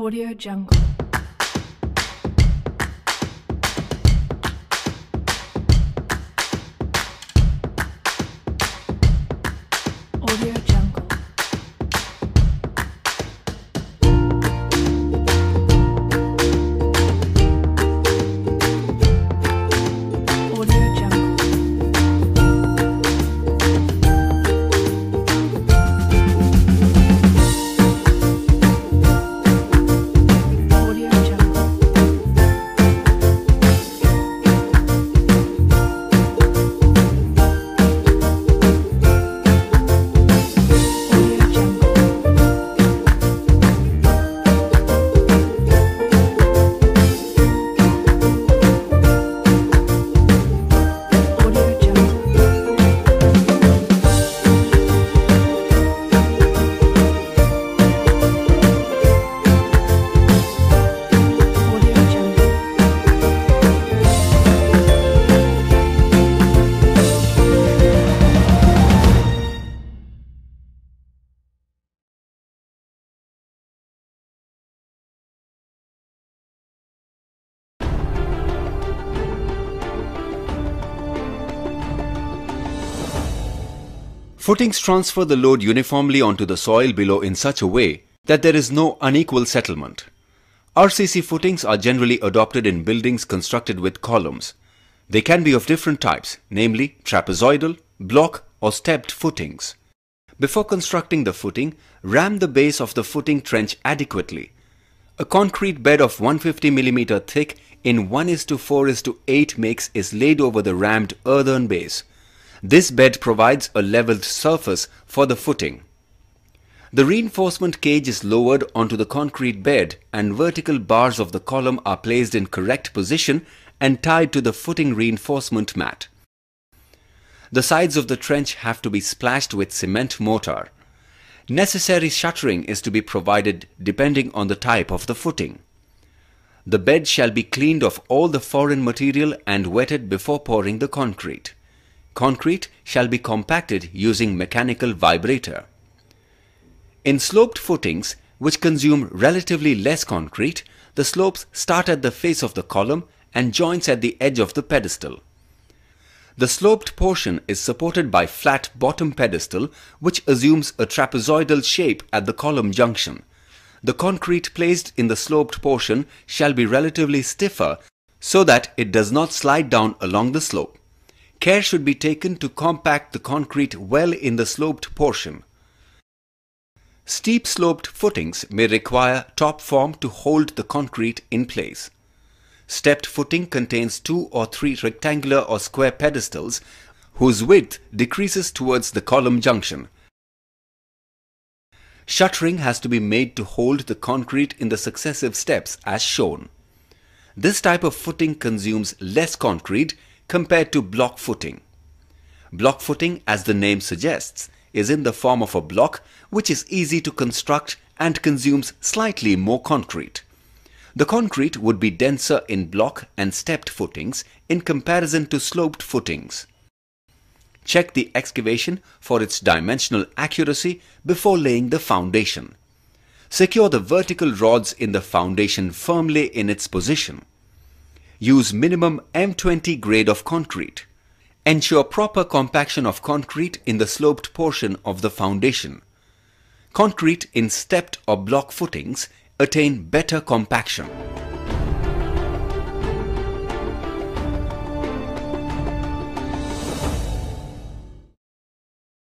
Audio Jungle. Audio Jungle. Audio Jungle. Audio Jungle. Audio Jungle. Audio Jungle. Audio Jungle. Footings transfer the load uniformly onto the soil below in such a way that there is no unequal settlement. RCC footings are generally adopted in buildings constructed with columns. They can be of different types, namely trapezoidal, block or stepped footings. Before constructing the footing, ram the base of the footing trench adequately. A concrete bed of 150 mm thick in 1:4:8 mix is laid over the rammed earthen base. This bed provides a leveled surface for the footing. The reinforcement cage is lowered onto the concrete bed and vertical bars of the column are placed in correct position and tied to the footing reinforcement mat. The sides of the trench have to be splashed with cement mortar. Necessary shuttering is to be provided depending on the type of the footing. The bed shall be cleaned of all the foreign material and wetted before pouring the concrete. Concrete shall be compacted using mechanical vibrator. In sloped footings, which consume relatively less concrete, the slopes start at the face of the column and joins at the edge of the pedestal. The sloped portion is supported by flat bottom pedestal, which assumes a trapezoidal shape at the column junction. The concrete placed in the sloped portion shall be relatively stiffer so that it does not slide down along the slope. Care should be taken to compact the concrete well in the sloped portion. Steep sloped footings may require top form to hold the concrete in place. Stepped footing contains 2 or 3 rectangular or square pedestals whose width decreases towards the column junction. Shuttering has to be made to hold the concrete in the successive steps as shown. This type of footing consumes less concrete compared to block footing. Block footing, as the name suggests, is in the form of a block which is easy to construct and consumes slightly more concrete. The concrete would be denser in block and stepped footings in comparison to sloped footings. Check the excavation for its dimensional accuracy before laying the foundation. Secure the vertical rods in the foundation firmly in its position. Use minimum M20 grade of concrete. Ensure proper compaction of concrete in the sloped portion of the foundation. Concrete in stepped or block footings attain better compaction.